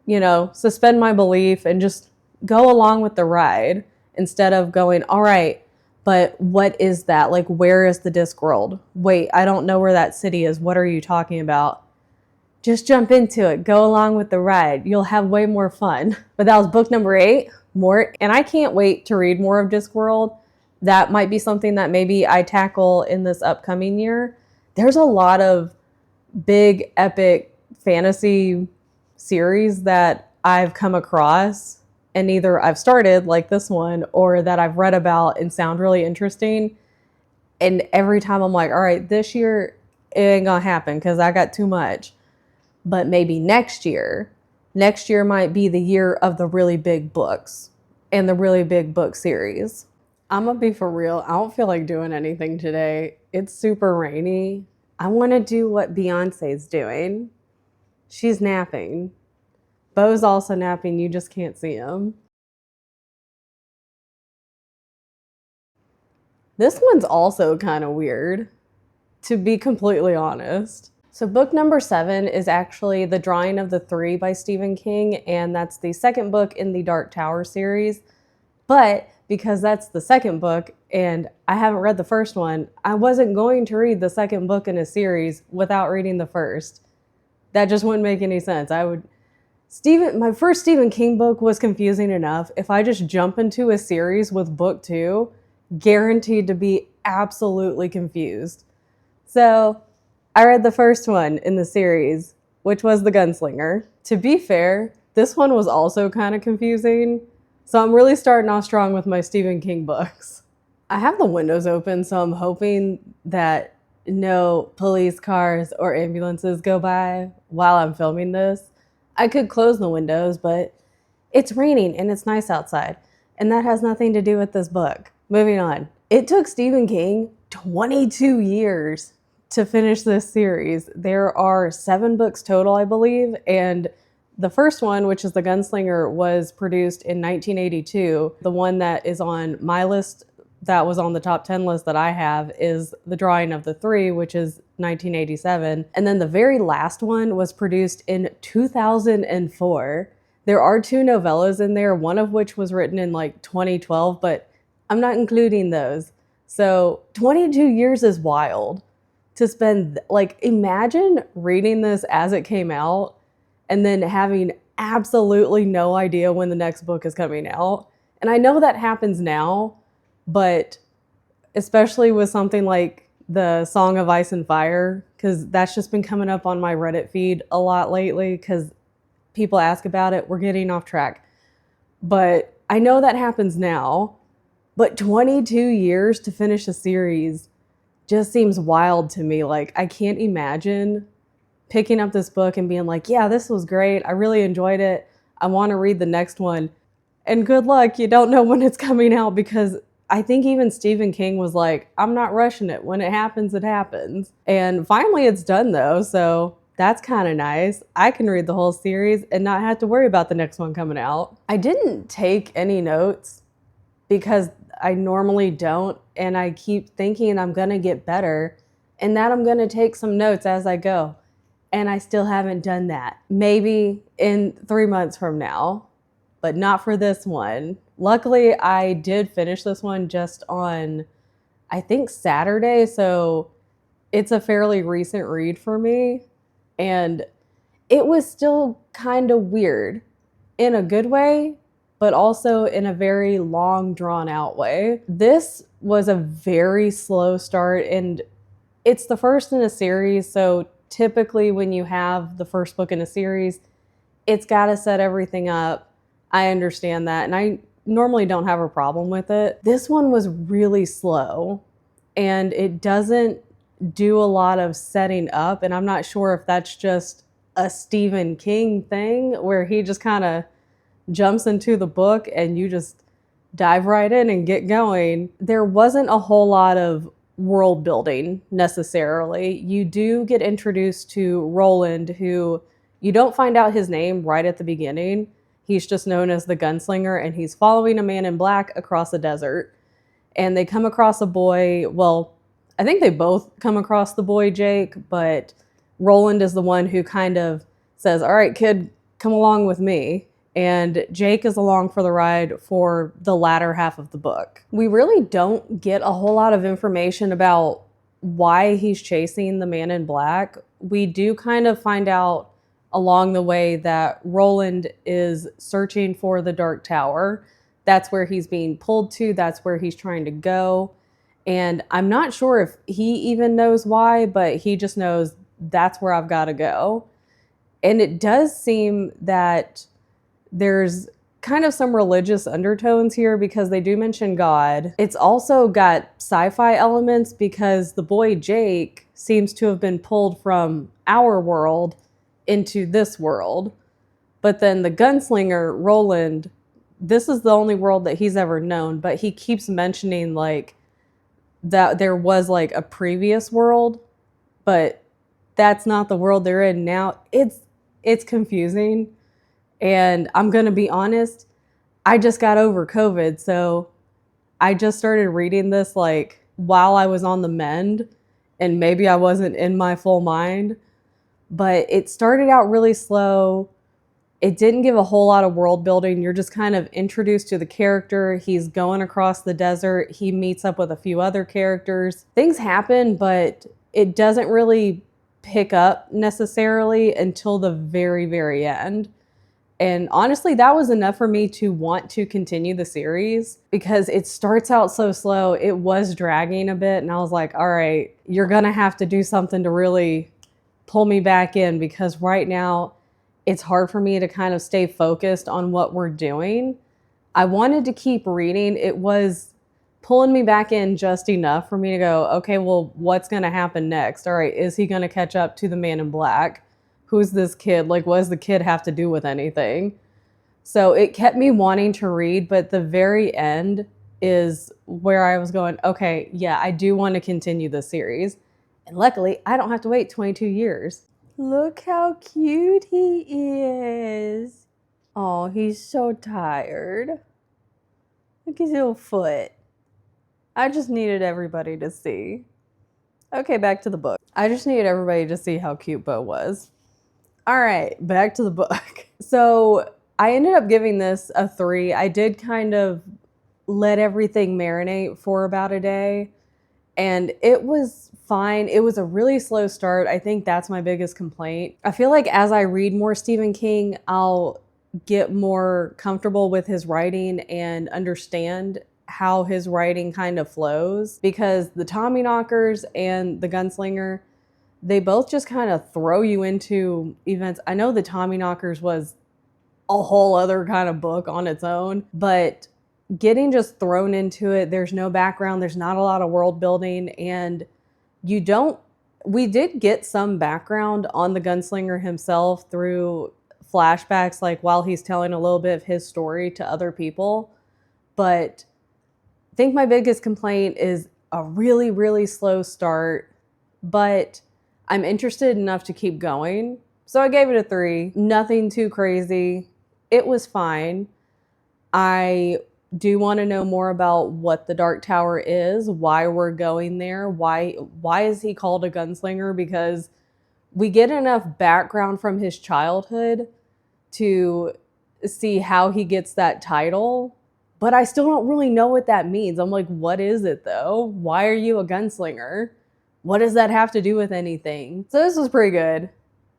you know, suspend my belief and just go along with the ride instead of going, all right, but what is that? Like, where is the Discworld? Wait, I don't know where that city is. What are you talking about? Just jump into it. Go along with the ride. You'll have way more fun. But that was book number 8, Mort. And I can't wait to read more of Discworld. That might be something that maybe I tackle in this upcoming year. There's a lot of big, epic fantasy series that I've come across, and either I've started like this one or that I've read about and sound really interesting. And every time I'm like, all right, this year it ain't gonna happen because I got too much. But maybe next year might be the year of the really big books and the really big book series. I'm gonna be for real. I don't feel like doing anything today. It's super rainy. I want to do what Beyonce's doing. She's napping. Bo's also napping. You just can't see him. This one's also kind of weird, to be completely honest. So book number 7 is actually The Drawing of the Three by Stephen King, and that's the second book in the Dark Tower series. But because that's the second book and I haven't read the first one, I wasn't going to read the second book in a series without reading the first. That just wouldn't make any sense. My first Stephen King book was confusing enough. If I just jump into a series with book 2, guaranteed to be absolutely confused. So I read the first one in the series, which was The Gunslinger. To be fair, this one was also kind of confusing. So I'm really starting off strong with my Stephen King books. I have the windows open, so I'm hoping that no police cars or ambulances go by while I'm filming this. I could close the windows, but it's raining and it's nice outside. And that has nothing to do with this book. Moving on. It took Stephen King 22 years to finish this series. There are 7 books total, I believe, and the first one, which is The Gunslinger, was produced in 1982. The one that is on my list, that was on the top 10 list that I have, is The Drawing of the Three, which is 1987. And then the very last one was produced in 2004. There are 2 novellas in there, one of which was written in like 2012, but I'm not including those. So 22 years is wild to spend. Like, imagine reading this as it came out and then having absolutely no idea when the next book is coming out. And I know that happens now, but especially with something like the Song of Ice and Fire, because that's just been coming up on my Reddit feed a lot lately because people ask about it. We're getting off track. But I know that happens now, but 22 years to finish a series just seems wild to me. Like, I can't imagine picking up this book and being like, yeah, this was great. I really enjoyed it. I want to read the next one. And good luck. You don't know when it's coming out, because I think even Stephen King was like, I'm not rushing it. When it happens, it happens. And finally it's done though. So that's kind of nice. I can read the whole series and not have to worry about the next one coming out. I didn't take any notes because I normally don't. And I keep thinking I'm going to get better and that I'm going to take some notes as I go. And I still haven't done that. Maybe in 3 months from now, but not for this one. Luckily, I did finish this one just on, I think, Saturday. So it's a fairly recent read for me. And it was still kind of weird in a good way, but also in a very long, drawn out way. This was a very slow start, and it's the first in a series. So typically when you have the first book in a series, it's got to set everything up. I understand that, and I normally don't have a problem with it. This one was really slow, and it doesn't do a lot of setting up, and I'm not sure if that's just a Stephen King thing where he just kind of jumps into the book and you just dive right in and get going. There wasn't a whole lot of world building necessarily. You do get introduced to Roland, who you don't find out his name right at the beginning. He's just known as the Gunslinger, and he's following a man in black across a desert. And they come across a boy. Well, I think they both come across the boy Jake, but Roland is the one who kind of says, all right, kid, come along with me. And Jake is along for the ride for the latter half of the book. We really don't get a whole lot of information about why he's chasing the man in black. We do kind of find out along the way that Roland is searching for the Dark Tower. That's where he's being pulled to. That's where he's trying to go. And I'm not sure if he even knows why, but he just knows that's where I've got to go. And it does seem that there's kind of some religious undertones here because they do mention God. It's also got sci-fi elements because the boy Jake seems to have been pulled from our world into this world. But then the gunslinger, Roland, this is the only world that he's ever known, but he keeps mentioning like that there was like a previous world, but that's not the world they're in now. It's confusing. And I'm going to be honest, I just got over COVID. So I just started reading this like while I was on the mend, and maybe I wasn't in my full mind, but it started out really slow. It didn't give a whole lot of world building. You're just kind of introduced to the character. He's going across the desert. He meets up with a few other characters. Things happen, but it doesn't really pick up necessarily until the very, very end. And honestly, that was enough for me to want to continue the series because it starts out so slow. It was dragging a bit. And I was like, all right, you're going to have to do something to really pull me back in, because right now it's hard for me to kind of stay focused on what we're doing. I wanted to keep reading. It was pulling me back in just enough for me to go, okay, well, what's going to happen next? All right, is he going to catch up to the man in black? Who's this kid? Like, what does the kid have to do with anything? So it kept me wanting to read, but the very end is where I was going, okay, yeah, I do want to continue the series. And luckily, I don't have to wait 22 years. Look how cute he is. Oh, he's so tired. Look at his little foot. I just needed everybody to see. Okay, back to the book. I just needed everybody to see how cute Bo was. All right, back to the book. So I ended up giving this a 3. I did kind of let everything marinate for about a day, and it was fine. It was a really slow start. I think that's my biggest complaint. I feel like as I read more Stephen King, I'll get more comfortable with his writing and understand how his writing kind of flows, because the Tommyknockers and the Gunslinger, they both just kind of throw you into events. I know the Tommyknockers was a whole other kind of book on its own, but getting just thrown into it, there's no background, there's not a lot of world building, and we did get some background on the Gunslinger himself through flashbacks, like while he's telling a little bit of his story to other people. But I think my biggest complaint is a really, really slow start, but I'm interested enough to keep going. So I gave it a 3. Nothing too crazy. It was fine. I do want to know more about what the Dark Tower is, why we're going there, why is he called a gunslinger, because we get enough background from his childhood to see how he gets that title, but I still don't really know what that means. I'm like, what is it though? Why are you a gunslinger? What does that have to do with anything? So this was pretty good.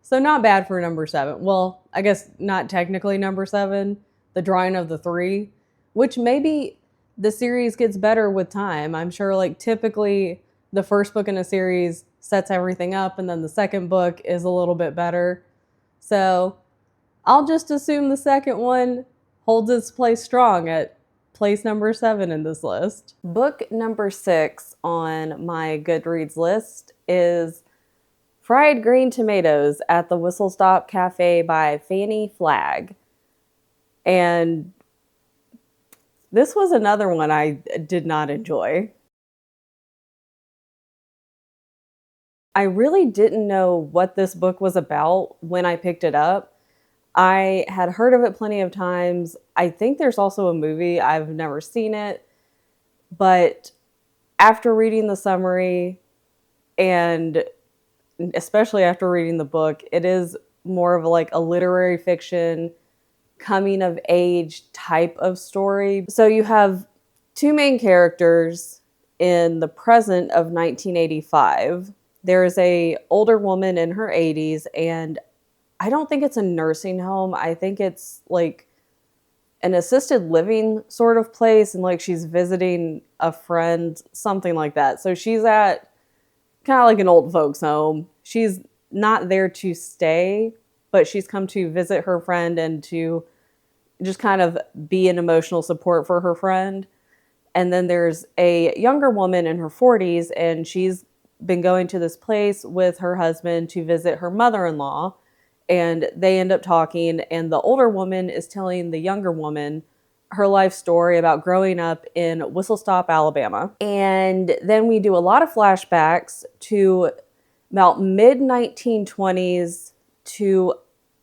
So not bad for number 7. Well, I guess not technically number 7, the drawing of the 3, which maybe the series gets better with time. I'm sure, like, typically the first book in a series sets everything up, and then the second book is a little bit better. So I'll just assume the second one holds its place strong at place number 7 in this list. Book number 6 on my Goodreads list is Fried Green Tomatoes at the Whistle Stop Cafe by Fanny Flagg. And this was another one I did not enjoy. I really didn't know what this book was about when I picked it up. I had heard of it plenty of times. I think there's also a movie. I've never seen it. But after reading the summary, and especially after reading the book, it is more of like a literary fiction, coming of age type of story. So you have 2 main characters in the present of 1985. There is a older woman in her 80s, and I don't think it's a nursing home. I think it's like an assisted living sort of place, and like she's visiting a friend, something like that. So she's at kind of like an old folks home. She's not there to stay, but she's come to visit her friend and to just kind of be an emotional support for her friend. And then there's a younger woman in her 40s, and she's been going to this place with her husband to visit her mother-in-law. And they end up talking, and the older woman is telling the younger woman her life story about growing up in Whistle Stop, Alabama. And then we do a lot of flashbacks to about mid-1920s to,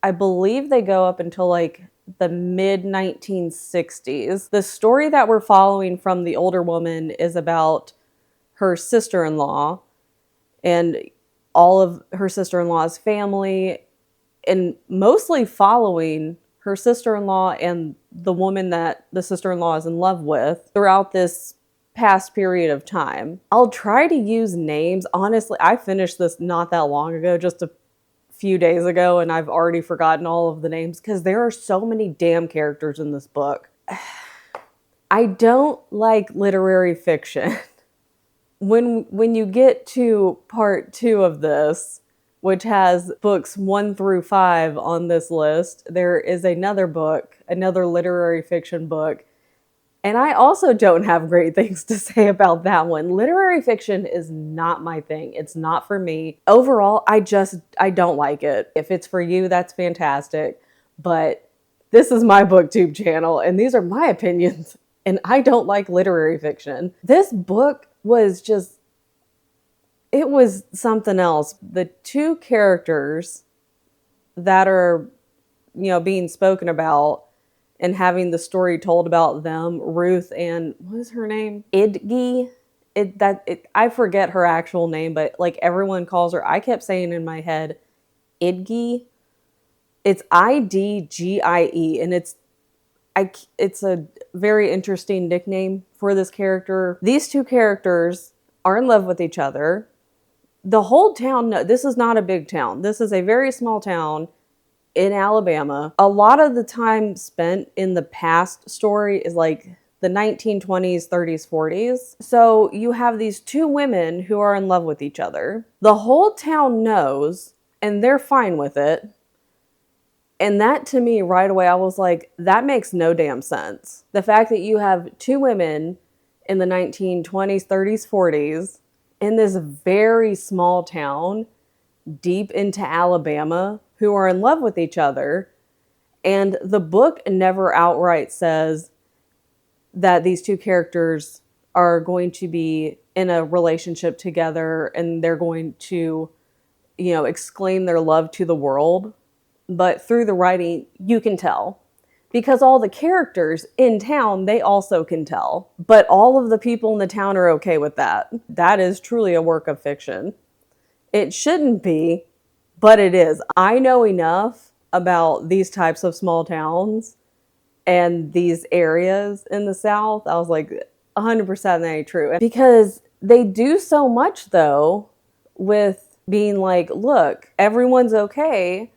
I believe they go up until like the mid-1960s. The story that we're following from the older woman is about her sister-in-law and all of her sister-in-law's family, and mostly following her sister-in-law and the woman that the sister-in-law is in love with throughout this past period of time. I'll try to use names. Honestly, I finished this not that long ago, just a few days ago and I've already forgotten all of the names because there are so many damn characters in this book. I don't like literary fiction. When you get to part 2 of this, which has books 1 through 5 on this list, there is another book, another literary fiction book. And I also don't have great things to say about that one. Literary fiction is not my thing. It's not for me. Overall, I don't like it. If it's for you, that's fantastic. But this is my booktube channel and these are my opinions. And I don't like literary fiction. This book was just, it was something else. The 2 characters that are, being spoken about and having the story told about them, Ruth and, what is her name? Idgi? I forget her actual name, but like everyone calls her, I kept saying in my head, Idgi. It's Idgie, and it's a very interesting nickname for this character. These 2 characters are in love with each other. The whole town, this is not a big town. This is a very small town in Alabama. A lot of the time spent in the past story is like the 1920s, 30s, 40s. So you have these 2 women who are in love with each other. The whole town knows, and they're fine with it. And that to me right away, I was like, that makes no damn sense. The fact that you have 2 women in the 1920s, 30s, 40s in this very small town deep into Alabama who are in love with each other. And the book never outright says that these 2 characters are going to be in a relationship together and they're going to, exclaim their love to the world. But through the writing, you can tell. Because all the characters in town, they also can tell. But all of the people in the town are okay with that. That is truly a work of fiction. It shouldn't be, but it is. I know enough about these types of small towns and these areas in the South. I was like, 100% that ain't true. Because they do so much, though, with being like, look, everyone's okay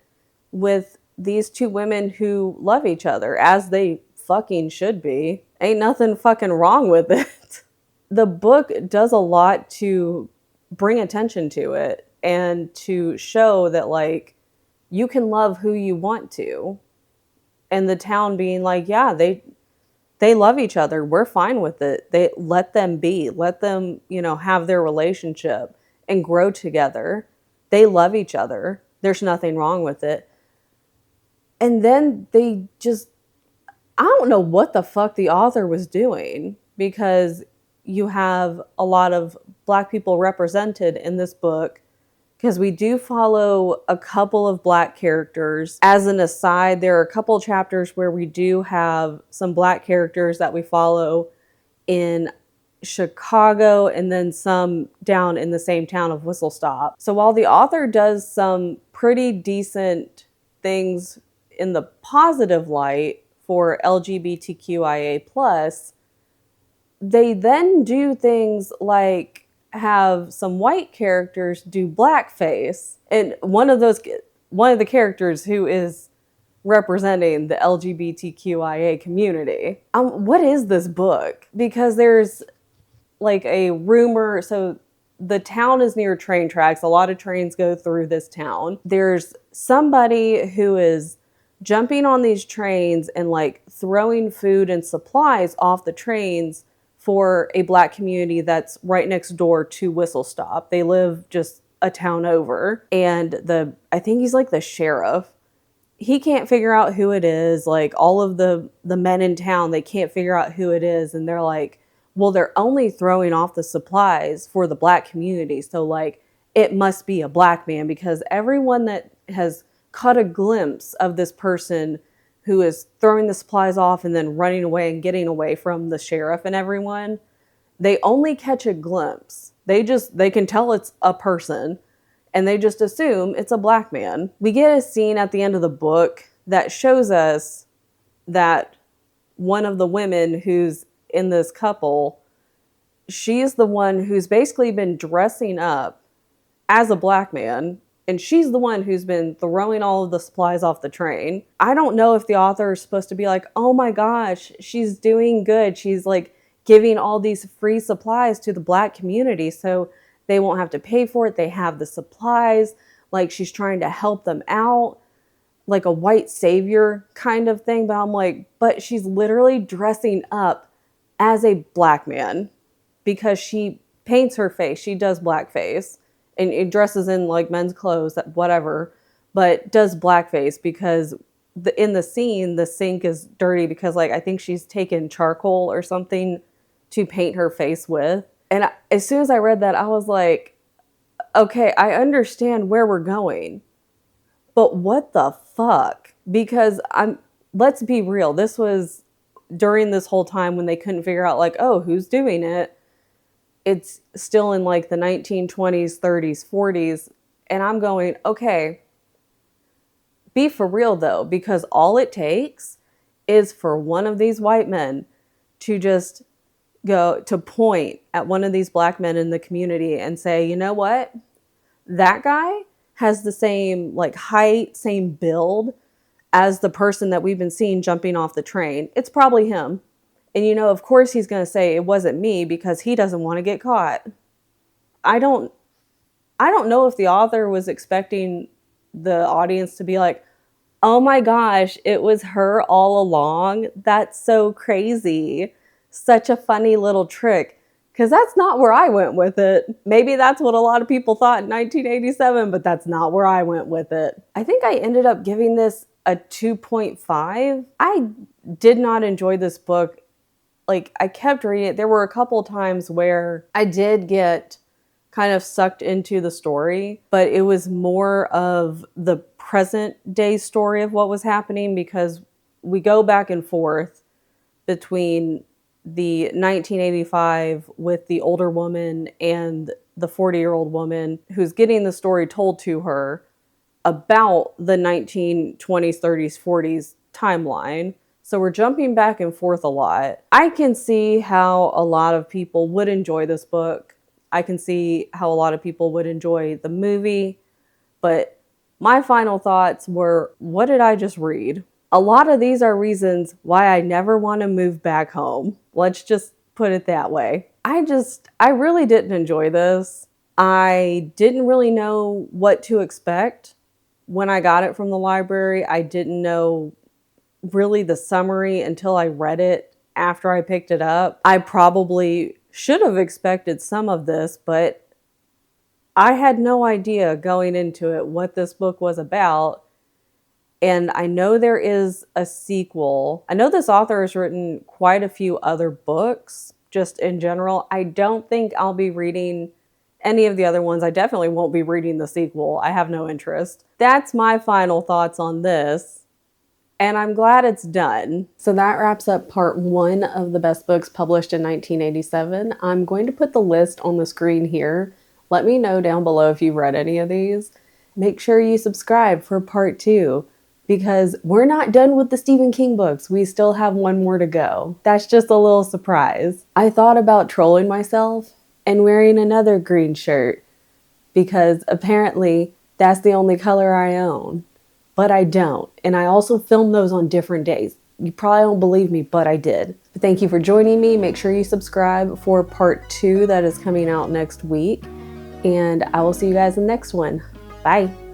with these 2 women who love each other, as they fucking should be. Ain't nothing fucking wrong with it. The book does a lot to bring attention to it and to show that, like, you can love who you want to. And the town being like, yeah, they love each other. We're fine with it. They let them be. Let them, have their relationship and grow together. They love each other. There's nothing wrong with it. And then they just, I don't know what the fuck the author was doing, because you have a lot of Black people represented in this book, because we do follow a couple of Black characters. As an aside, there are a couple chapters where we do have some Black characters that we follow in Chicago and then some down in the same town of Whistle Stop. So while the author does some pretty decent things in the positive light for LGBTQIA+, they then do things like have some white characters do blackface. And one of the characters who is representing the LGBTQIA community. What is this book? Because there's like a rumor, so the town is near train tracks. A lot of trains go through this town. There's somebody who is jumping on these trains and like throwing food and supplies off the trains for a Black community that's right next door to Whistle Stop. They live just a town over. And I think he's like the sheriff. He can't figure out who it is. Like all of the men in town, they can't figure out who it is. And they're like, well, they're only throwing off the supplies for the Black community. So like, it must be a Black man, because everyone that has caught a glimpse of this person who is throwing the supplies off and then running away and getting away from the sheriff and everyone, they only catch a glimpse. They can tell it's a person and they just assume it's a Black man. We get a scene at the end of the book that shows us that one of the women who's in this couple, she's the one who's basically been dressing up as a Black man and she's the one who's been throwing all of the supplies off the train. I don't know if the author is supposed to be like, oh my gosh, she's doing good. She's like giving all these free supplies to the Black community so they won't have to pay for it. They have the supplies. Like she's trying to help them out, like a white savior kind of thing. But I'm like, but she's literally dressing up as a Black man because she paints her face. She does blackface. And it dresses in like men's clothes, whatever, but does blackface because in the scene, the sink is dirty because like I think she's taken charcoal or something to paint her face with. And as soon as I read that, I was like, okay, I understand where we're going, but what the fuck? Because let's be real. This was during this whole time when they couldn't figure out like, oh, who's doing it? It's still in like the 1920s, 30s, 40s. And I'm going, okay, be for real though, because all it takes is for one of these white men to just go to point at one of these Black men in the community and say, you know what? That guy has the same like height, same build as the person that we've been seeing jumping off the train. It's probably him. And, you know, of course he's going to say it wasn't me because he doesn't want to get caught. I don't know if the author was expecting the audience to be like, oh my gosh, it was her all along. That's so crazy. Such a funny little trick. Because that's not where I went with it. Maybe that's what a lot of people thought in 1987, but that's not where I went with it. I think I ended up giving this a 2.5. I did not enjoy this book. Like, I kept reading it. There were a couple times where I did get kind of sucked into the story, but it was more of the present day story of what was happening because we go back and forth between the 1985 with the older woman and the 40-year-old woman who's getting the story told to her about the 1920s, 30s, 40s timeline. So we're jumping back and forth a lot. I can see how a lot of people would enjoy this book. I can see how a lot of people would enjoy the movie. But my final thoughts were, what did I just read? A lot of these are reasons why I never want to move back home. Let's just put it that way. I really didn't enjoy this. I didn't really know what to expect when I got it from the library. I didn't know really the summary until I read it after I picked it up. I probably should have expected some of this, but I had no idea going into it what this book was about. And I know there is a sequel. I know this author has written quite a few other books, just in general. I don't think I'll be reading any of the other ones. I definitely won't be reading the sequel. I have no interest. That's my final thoughts on this. And I'm glad it's done. So that wraps up part 1 of the best books published in 1987. I'm going to put the list on the screen here. Let me know down below if you've read any of these. Make sure you subscribe for part 2 because we're not done with the Stephen King books. We still have one more to go. That's just a little surprise. I thought about trolling myself and wearing another green shirt because apparently that's the only color I own. But I don't. And I also filmed those on different days. You probably don't believe me, but I did. But thank you for joining me. Make sure you subscribe for part 2 that is coming out next week. And I will see you guys in the next one. Bye.